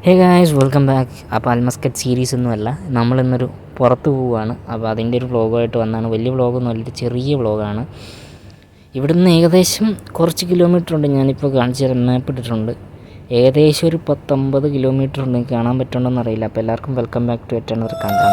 Hey guys, welcome back. അപ്പോൾ അൽമസ്കറ്റ് series ഒന്നുമല്ല, നമ്മളിന്നൊരു പുറത്ത് പോവുകയാണ്. അപ്പോൾ അതിൻ്റെ ഒരു വ്ളോഗായിട്ട് വന്നതാണ്. വലിയ വ്ളോഗൊന്നും അല്ല, ചെറിയ വ്ളോഗാണ്. ഇവിടുന്ന് ഏകദേശം കുറച്ച് കിലോമീറ്റർ ഉണ്ട്. ഞാനിപ്പോൾ കാണിച്ചു തരാൻ മാപ്പ് ഇട്ടിട്ടുണ്ട്. ഏകദേശം ഒരു 10-50 കിലോമീറ്റർ ഉണ്ട്. കാണാൻ പറ്റുന്നുണ്ടോയെന്ന് അറിയില്ല. അപ്പോൾ എല്ലാവർക്കും വെൽക്കം ബാക്ക് ടു എറ്റനർ കണ്ടാണ്.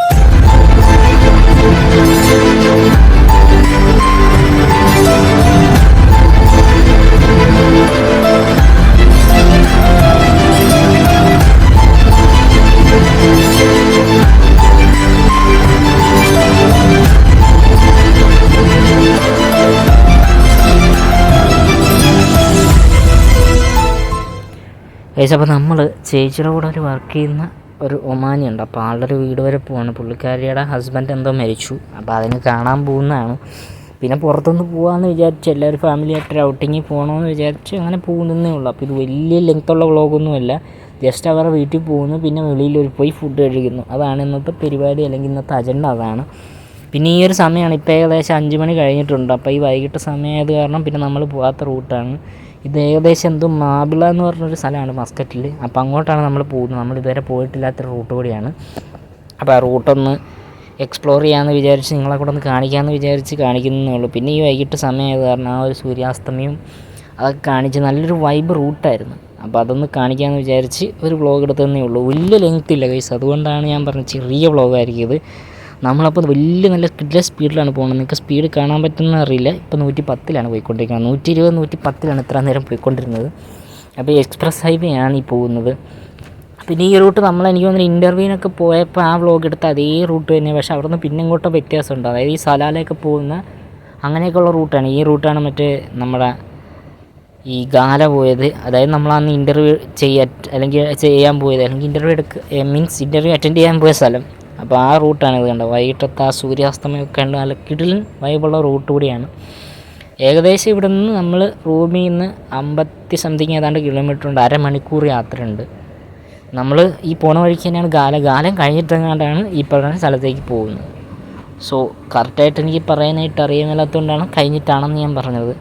അപ്പോൾ നമ്മൾ ചേച്ചിയുടെ കൂടെ ഒരു വർക്ക് ചെയ്യുന്ന ഒരു ഒമാനിയുണ്ട്. അപ്പോൾ ആളുടെ ഒരു വീട് വരെ പോവാണ്. പുള്ളിക്കാരിയുടെ ഹസ്ബൻഡ് എന്തോ മരിച്ചു. അപ്പോൾ അതിന് കാണാൻ പോകുന്നതാണ്. പിന്നെ പുറത്തുനിന്ന് പോകാമെന്ന് വിചാരിച്ച് എല്ലാവരും ഫാമിലി ആയിട്ട് ഔട്ടിങ്ങിൽ പോകണമെന്ന് വിചാരിച്ച് അങ്ങനെ പോകുന്നതേ ഉള്ളൂ. അപ്പോൾ ഇത് വലിയ ലെങ്ത്തുള്ള വ്ളോഗൊന്നുമല്ല. ജസ്റ്റ് അവരുടെ വീട്ടിൽ പോകുന്നു, പിന്നെ വെളിയിൽ പോയി ഫുഡ് കഴിക്കുന്നു. അതാണ് ഇന്നത്തെ പരിപാടി, അല്ലെങ്കിൽ ഇന്നത്തെ അജണ്ട അതാണ്. പിന്നെ ഈ ഒരു സമയമാണ്, ഇപ്പോൾ ഏകദേശം 5 മണി കഴിഞ്ഞിട്ടുണ്ട്. അപ്പോൾ ഈ വൈകിട്ട് സമയമായത് കാരണം പിന്നെ നമ്മൾ പോകാത്ത റൂട്ടാണ് ഇത്. ഏകദേശം എന്തോ മാബിള എന്ന് പറഞ്ഞൊരു സ്ഥലമാണ് മസ്കറ്റിൽ. അപ്പോൾ അങ്ങോട്ടാണ് നമ്മൾ പോകുന്നത്. നമ്മൾ ഇതുവരെ പോയിട്ടില്ലാത്തൊരു റൂട്ട് കൂടിയാണ്. അപ്പോൾ ആ റൂട്ടൊന്ന് എക്സ്പ്ലോർ ചെയ്യാമെന്ന് വിചാരിച്ച് നിങ്ങളെ കൂടെ ഒന്ന് കാണിക്കാമെന്ന് വിചാരിച്ച് കാണിക്കുന്നതേ ഉള്ളൂ. പിന്നെ ഈ വൈകിട്ട് സമയമായത് കാരണം ആ ഒരു സൂര്യാസ്തമയം അതൊക്കെ കാണിച്ച് നല്ലൊരു വൈബ് റൂട്ടായിരുന്നു. അപ്പോൾ അതൊന്ന് കാണിക്കാമെന്ന് വിചാരിച്ച് ഒരു വ്ളോഗ് എടുത്തതന്നേ ഉള്ളൂ. വലിയ ലെങ്ത് ഇല്ല ഗൈസ്, അതുകൊണ്ടാണ് ഞാൻ പറഞ്ഞത് ചെറിയ വ്ളോഗായിരിക്കും ഇത്. നമ്മളപ്പോൾ വലിയ നല്ല സ്പീഡിലാണ് പോകുന്നത്. നിങ്ങൾക്ക് സ്പീഡ് കാണാൻ പറ്റുമെന്ന് അറിയില്ല. ഇപ്പോൾ 110-ലാണ് പോയിക്കൊണ്ടിരിക്കുന്നത്. 120-110-ലാണ് ഇത്ര നേരം പോയിക്കൊണ്ടിരുന്നത്. അപ്പോൾ എക്സ്പ്രസ് ഹൈവേ ആണ് ഈ പോകുന്നത്. പിന്നെ ഈ റൂട്ട് എനിക്ക് തോന്നുന്നു ഇൻ്റർവ്യൂവിനൊക്കെ പോയപ്പോൾ ആ വ്ളോഗ് എടുത്ത അതേ റൂട്ട് തന്നെ. പക്ഷേ അവിടെ നിന്ന് പിന്നെ ഇങ്ങോട്ടോ വ്യത്യാസമുണ്ട്. അതായത് ഈ സലാലയൊക്കെ പോകുന്ന അങ്ങനെയൊക്കെയുള്ള റൂട്ടാണ്. ഈ റൂട്ടാണ് മറ്റേ നമ്മുടെ ഈ ഗാല പോയത്. അതായത് നമ്മളന്ന് ഇൻ്റർവ്യൂ ചെയ്യാൻ പോയത്, അല്ലെങ്കിൽ ഇൻ്റർവ്യൂ അറ്റൻഡ് ചെയ്യാൻ പോയ സ്ഥലം. അപ്പോൾ ആ റൂട്ടാണ് ഇത് കണ്ടത്. വൈകിട്ടത്തെ ആ സൂര്യാസ്തമയമൊക്കെ കണ്ട് നല്ല കിടിലൻ വൈബുള്ള റൂട്ട് കൂടിയാണ്. ഏകദേശം ഇവിടെ നിന്ന് നമ്മൾ റൂമിൽ നിന്ന് 50 സംതിങ് ഏതാണ്ട് കിലോമീറ്റർ ഉണ്ട്. അരമണിക്കൂർ യാത്രയുണ്ട്. നമ്മൾ ഈ പോണ വഴിക്ക് തന്നെയാണ് ഗാലം കഴിഞ്ഞിട്ടെങ്ങാണ്ടാണ് ഈ പറയുന്ന സ്ഥലത്തേക്ക് പോകുന്നത്. സോ കറക്റ്റായിട്ട് എനിക്ക് പറയാനായിട്ട് അറിയാമല്ലാത്തതുകൊണ്ടാണ് കഴിഞ്ഞിട്ടാണെന്ന് ഞാൻ പറഞ്ഞത്.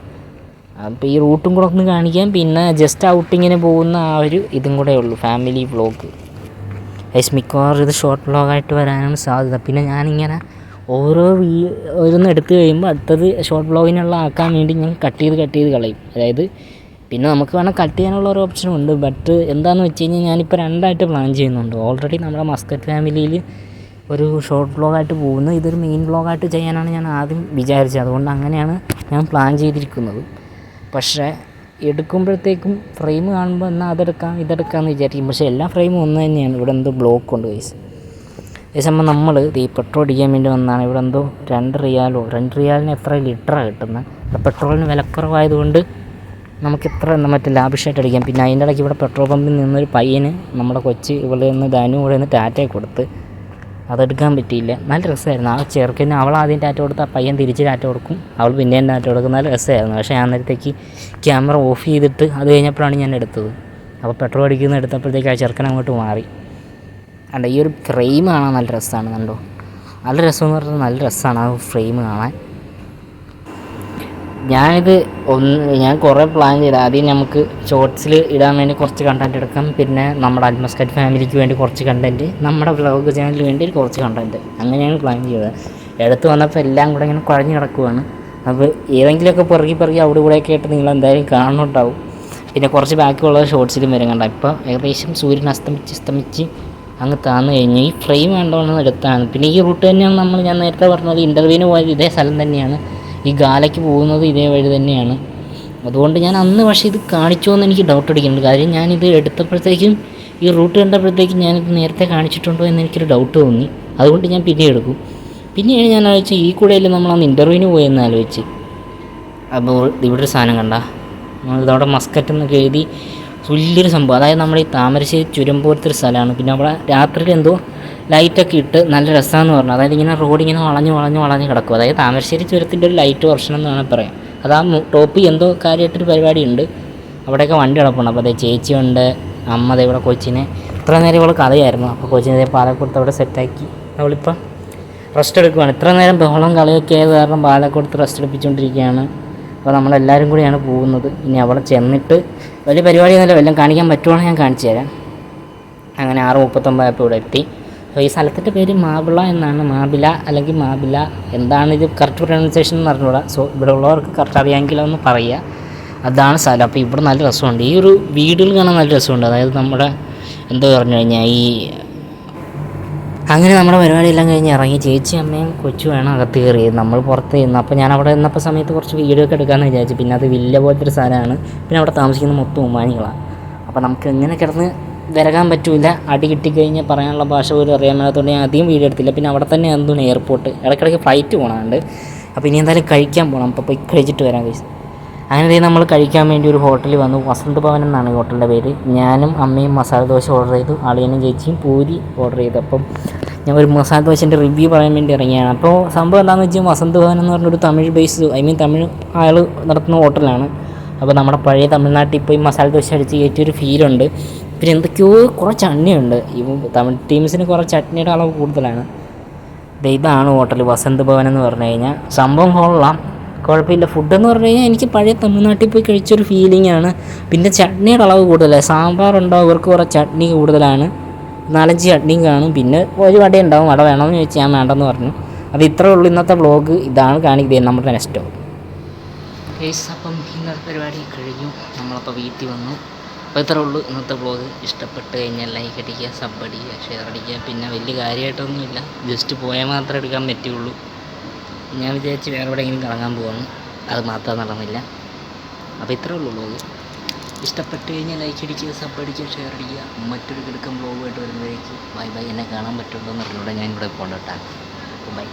അപ്പോൾ ഈ റൂട്ടും കൂടെ ഒന്ന് കാണിക്കാം. പിന്നെ ജസ്റ്റ് ഔട്ടിങ്ങിന് പോകുന്ന ആ ഒരു ഇതും കൂടെ ഉള്ളൂ, ഫാമിലി വ്ളോഗ്. മിക്കവാറും ഇത് ഷോർട്ട് വ്ളോഗായിട്ട് വരാനാണ് സാധ്യത. പിന്നെ ഞാനിങ്ങനെ ഓരോന്ന് എടുത്തു കഴിയുമ്പോൾ അടുത്തത് ഷോർട്ട് വ്ളോഗിനുള്ള ആക്കാൻ വേണ്ടി ഞാൻ കട്ട് ചെയ്ത് കളയും. അതായത് പിന്നെ നമുക്ക് വേണം കട്ട് ചെയ്യാനുള്ള ഒരു ഓപ്ഷനും ഉണ്ട്. ബട്ട് എന്താണെന്ന് വെച്ച് കഴിഞ്ഞാൽ ഞാനിപ്പോൾ 2ആയിട്ട് പ്ലാൻ ചെയ്യുന്നുണ്ട്. ഓൾറെഡി നമ്മുടെ മസ്കറ്റ് ഫാമിലിയിൽ ഒരു ഷോർട്ട് വ്ളോഗായിട്ട് പോകുന്നു. ഇതൊരു മെയിൻ വ്ളോഗായിട്ട് ചെയ്യാനാണ് ഞാൻ ആദ്യം വിചാരിച്ചത്. അതുകൊണ്ട് അങ്ങനെയാണ് ഞാൻ പ്ലാൻ ചെയ്തിരിക്കുന്നത്. പക്ഷേ എടുക്കുമ്പോഴത്തേക്കും ഫ്രെയിം കാണുമ്പോൾ എന്നാൽ ഇതെടുക്കാമെന്ന് വിചാരിക്കും. പക്ഷേ എല്ലാ ഫ്രെയിമും ഒന്ന് തന്നെയാണ്. ഇവിടെ എന്തോ ബ്ലോക്ക് ഉണ്ട് ഗൈസ്. അതേസമയം നമ്മൾ ഈ പെട്രോൾ അടിക്കാൻ വേണ്ടി വന്നതാണ്. ഇവിടെ എന്തോ 2 റിയാലിന് എത്ര ലിറ്ററാണ് കിട്ടുന്നത്. ഇവിടെ പെട്രോളിന് വിലക്കുറവായതുകൊണ്ട് നമുക്ക് മറ്റേ ലാഭിഷായിട്ട് അടിക്കാം. പിന്നെ അതിൻ്റെ ഇടയ്ക്ക് ഇവിടെ പെട്രോൾ പമ്പിൽ നിന്നൊരു പയ്യന് നമ്മുടെ ഇവിടെ നിന്ന് ഇവിടെ നിന്ന് ടാറ്റയെ കൊടുത്ത് അതെടുക്കാൻ പറ്റിയില്ല. നല്ല രസമായിരുന്നു. ആ ചെറുക്കന് അവൾ ആദ്യം ടാറ്റ കൊടുത്ത് ആ പയ്യൻ തിരിച്ച് ടാറ്റ കൊടുക്കും, അവൾ പിന്നെയും ടാറ്റ കൊടുക്കും. നല്ല രസമായിരുന്നു. പക്ഷേ ഞാൻ നേരത്തേക്ക് ക്യാമറ ഓഫ് ചെയ്തിട്ട് അത് കഴിഞ്ഞപ്പോഴാണ് ഞാൻ എടുത്തത്. അപ്പോൾ പെട്രോൾ അടിക്കുന്ന എടുത്തപ്പോഴത്തേക്ക് ആ ചെറുക്കൻ അങ്ങോട്ട് മാറി. അല്ല, ഈ ഒരു ഫ്രെയിം കാണാൻ നല്ല രസമാണ്. കണ്ടോ, നല്ല രസമെന്ന് പറഞ്ഞാൽ നല്ല രസമാണ് ആ ഫ്രെയിം കാണാൻ. ഞാൻ കുറേ പ്ലാൻ ചെയ്ത്. ആദ്യം നമുക്ക് ഷോർട്സിൽ ഇടാൻ വേണ്ടി കുറച്ച് കണ്ടൻറ്റ് എടുക്കാം. പിന്നെ നമ്മുടെ അൽമസ്കറ്റ് ഫാമിലിക്ക് വേണ്ടി കുറച്ച് കണ്ടൻറ്റ്, നമ്മുടെ വ്ളോഗ് ചാനലിന് വേണ്ടി കുറച്ച് കണ്ടൻറ്റ്, അങ്ങനെയാണ് പ്ലാൻ ചെയ്തത്. എടുത്ത് വന്നപ്പോൾ എല്ലാം കൂടെ ഇങ്ങനെ കുഴഞ്ഞ് കിടക്കുവാണ്. അപ്പോൾ ഏതെങ്കിലുമൊക്കെ പിറകി അവിടെ ഇവിടെയൊക്കെ ആയിട്ട് നിങ്ങൾ എന്തായാലും കാണുന്നുണ്ടാവും. പിന്നെ കുറച്ച് ബാക്കിയുള്ളത് ഷോർട്സിലും വരും. കണ്ട ഇപ്പോൾ ഏകദേശം സൂര്യൻ അസ്തമിച്ച് അങ്ങ് താന്ന് കഴിഞ്ഞ് ഈ ഫ്രെയിം കണ്ടോണ്ടെന്ന് എടുത്താണ്. പിന്നെ ഈ റൂട്ട് തന്നെയാണ് ഞാൻ നേരത്തെ പറഞ്ഞത്. ഇൻ്റർവ്യൂവിന് പോയത് ഇതേ സ്ഥലം തന്നെയാണ്. ഈ ഗാലയ്ക്ക് പോകുന്നത് ഇതേ വഴി തന്നെയാണ്. അതുകൊണ്ട് ഞാൻ അന്ന് പക്ഷേ ഇത് കാണിച്ചോ എന്ന് എനിക്ക് ഡൗട്ട് അടിക്കുന്നുണ്ട്. കാര്യം ഞാനിത് എടുത്തപ്പോഴത്തേക്കും ഈ റൂട്ട് കണ്ടപ്പോഴത്തേക്കും ഞാനിത് നേരത്തെ കാണിച്ചിട്ടുണ്ടോ എന്ന് എനിക്കൊരു ഡൗട്ട് തോന്നി. അതുകൊണ്ട് ഞാൻ പിന്നെ എടുക്കും. പിന്നെയാണ് ഞാൻ ആലോചിച്ച് ഈ കൂടെയല്ലേ നമ്മളന്ന് ഇൻ്റർവ്യൂവിന് പോയെന്ന് ആലോചിച്ച്. അപ്പോൾ ഇവിടെ ഒരു സാധനം കണ്ട, ഇതവിടെ മസ്കറ്റ് എന്നൊക്കെ എഴുതി വലിയൊരു സംഭവം. അതായത് നമ്മുടെ ഈ താമരശ്ശേരി ചുരം പോലത്തെ ഒരു സ്ഥലമാണ്. പിന്നെ അവിടെ രാത്രിയിൽ എന്തോ ലൈറ്റൊക്കെ ഇട്ട് നല്ല രസമാണെന്ന് പറഞ്ഞു. അതായത് ഇങ്ങനെ റോഡിങ്ങനെ വളഞ്ഞ് കിടക്കും. അതായത് താമരശ്ശേരി ചുരത്തിൻ്റെ ഒരു ലൈറ്റ് വെർഷൻ എന്ന് വേണമെങ്കിൽ പറയാം. അത് ആ ടോപ്പിൽ എന്തോ കാര്യമായിട്ടൊരു പരിപാടി ഉണ്ട്. അവിടെയൊക്കെ വണ്ടി കിടപ്പുണ്ട്. അപ്പോൾ അതേ ചേച്ചിയുണ്ട്, അമ്മ ഇവിടെ കൊച്ചിനെ ഇത്ര നേരം ഇവൾ കഥയായിരുന്നു. അപ്പോൾ കൊച്ചിനെ പാലക്കൊടുത്ത് അവിടെ സെറ്റാക്കി അവളിപ്പം റെസ്റ്റ് എടുക്കുവാണ്. ഇത്ര നേരം ബഹളം കളിയൊക്കെ ആയത് കാരണം പാലക്കൊടുത്ത് റെസ്റ്റ് എടുപ്പിച്ചുകൊണ്ടിരിക്കുകയാണ്. അപ്പോൾ നമ്മളെല്ലാവരും കൂടിയാണ് പോകുന്നത്. ഇനി അവിടെ ചെന്നിട്ട് വലിയ പരിപാടിയൊന്നുമില്ല, വല്ലതും കാണിക്കാൻ പറ്റുവാണെങ്കിൽ ഞാൻ കാണിച്ചു തരാം. അങ്ങനെ 6:39 ഇവിടെ എത്തി. അപ്പോൾ ഈ സ്ഥലത്തിൻ്റെ പേര് മാബിള എന്നാണ്. മാബില അല്ലെങ്കിൽ മാബില, എന്താണ് ഇത് കറക്റ്റ് പ്രൊനൗൺസിയേഷൻ എന്ന് അറിഞ്ഞൂടാ. സോ ഇവിടെ ഉള്ളവർക്ക് കറക്റ്റ് അറിയാമെങ്കിലോ ഒന്ന് പറയുക. അതാണ് സ്ഥലം. അപ്പോൾ ഇവിടെ നല്ല രസമുണ്ട്. ഈ ഒരു വീടുകൾ കാണാൻ നല്ല രസമുണ്ട്. അതായത് നമ്മുടെ എന്തോ പറഞ്ഞു കഴിഞ്ഞാൽ അങ്ങനെ നമ്മുടെ പരിപാടിയെല്ലാം കഴിഞ്ഞ് ഇറങ്ങി ചേച്ചി അമ്മയും കൊച്ചുമാണ് അകത്ത് കയറിയത്. നമ്മൾ പുറത്ത് നിന്ന്. അപ്പോൾ ഞാൻ അവിടെ നിന്നപ്പോൾ സമയത്ത് കുറച്ച് വീഡിയോ ഒക്കെ എടുക്കാമെന്ന് വിചാരിച്ചു. പിന്നെ അത് വില്ല പോലത്തെ ഒരു സാധനമാണ്. പിന്നെ അവിടെ താമസിക്കുന്ന മൊത്തം ഒമാനികളാണ്. അപ്പോൾ നമുക്ക് എങ്ങനെ കിടന്ന് വിരകാൻ പറ്റില്ല. അടി കിട്ടിക്കഴിഞ്ഞാൽ പറയാനുള്ള ഭാഷ പോലും അറിയാൻ മേലാത്തതുകൊണ്ട് ഞാൻ അധികം വീഡിയോ എടുത്തില്ല. പിന്നെ അവിടെ തന്നെ എന്താണ് എയർപോർട്ട്, ഇടയ്ക്കിടയ്ക്ക് ഫ്ലൈറ്റ് പോകണമുണ്ട്. അപ്പോൾ ഇനി എന്തായാലും കഴിക്കാൻ പോകണം. അപ്പോൾ പോയി കഴിച്ചിട്ട് വരാൻ കഴിച്ചു. അങ്ങനെ നമ്മൾ കഴിക്കാൻ വേണ്ടി ഒരു ഹോട്ടലിൽ വന്നു. വസന്ത് ഭവൻ എന്നാണ് ഈ ഹോട്ടലിൻ്റെ പേര്. ഞാനും അമ്മയും മസാല ദോശ ഓർഡർ ചെയ്തു. അളിയനും ചേച്ചിയും പൂരി ഓർഡർ ചെയ്തു. അപ്പം ഞാൻ ഒരു മസാല ദോശൻ്റെ റിവ്യൂ പറയാൻ വേണ്ടി ഇറങ്ങിയാണ്. അപ്പോൾ സംഭവം എന്താണെന്ന് വെച്ചാൽ വസന്ത് ഭവൻ എന്ന് പറഞ്ഞൊരു തമിഴ് ബേസ്, തമിഴ് അയാൾ നടത്തുന്ന ഹോട്ടലാണ്. അപ്പോൾ നമ്മുടെ പഴയ തമിഴ്നാട്ടിൽ പോയി മസാല ദോശ അടിച്ച് കയറ്റിയൊരു ഫീലുണ്ട്. പിന്നെ എന്തൊക്കെയോ കുറേ ചട്നിയുണ്ട്. ഈ തമിഴ് ടീംസിന് കുറേ ചട്നിയുടെ അളവ് കൂടുതലാണ്. ഇതാണ് ഹോട്ടൽ വസന്ത് ഭവൻ എന്ന് പറഞ്ഞു കഴിഞ്ഞാൽ. സംഭവം കൊള്ളാം, കുഴപ്പമില്ല. ഫുഡെന്ന് പറഞ്ഞു കഴിഞ്ഞാൽ എനിക്ക് പഴയ തമിഴ്നാട്ടിൽ പോയി കഴിച്ചൊരു ഫീലിംഗ് ആണ്. പിന്നെ ചട്നിയുടെ അളവ് കൂടുതലാണ്. സാമ്പാറുണ്ടാവും, ഇവർക്ക് കുറേ ചട്നി കൂടുതലാണ്. 4-5 ചട്നിയും കാണും. പിന്നെ ഒരു വട ഉണ്ടാവും. വട വേണമെന്ന് ചോദിച്ചാൽ ഞാൻ വേണ്ടെന്ന് പറഞ്ഞു. അപ്പോൾ ഇത്രേ ഉള്ളൂ ഇന്നത്തെ വ്ളോഗ്. ഇതാണ് കാണിക്കുന്നത് നമ്മുടെ നെക്സ്റ്റ്. അപ്പം ഇന്നത്തെ പരിപാടി കഴിഞ്ഞു. നമ്മളപ്പോൾ വീട്ടിൽ വന്നു. അപ്പോൾ ഇത്രേ ഉള്ളൂ ഇന്നത്തെ വ്ളോഗ്. ഇഷ്ടപ്പെട്ട് കഴിഞ്ഞാൽ ലൈക്ക് അടിക്കുക, സബ് അടിക്കുക, ഷെയർ അടിക്കുക. പിന്നെ വലിയ കാര്യമായിട്ടൊന്നുമില്ല, ജസ്റ്റ് പോയാൽ മാത്രമേ എടുക്കാൻ പറ്റുള്ളൂ. ഞാൻ വിചാരിച്ച് വേറെ എവിടെയെങ്കിലും കറങ്ങാൻ പോകുന്നു, അത് മാത്രം നടന്നില്ല. അപ്പോൾ ഇത്രേ ഉള്ളൂ വ്ളോഗ്. ഇഷ്ടപ്പെട്ട് കഴിഞ്ഞാൽ ലൈക്ക് അടിക്കുക, സബ് അടിക്കുക, ഷെയർ അടിക്കുക. മറ്റൊരു കിടക്കം വ്ളോഗുമായിട്ട് വരുമ്പോഴേക്ക് ബൈ ബൈ. എന്നെ കാണാൻ പറ്റുള്ളൂ എന്ന് അറിഞ്ഞൂടെ, ഞാൻ ഇവിടെ പോകണ്ട കേട്ടോ. ബൈ.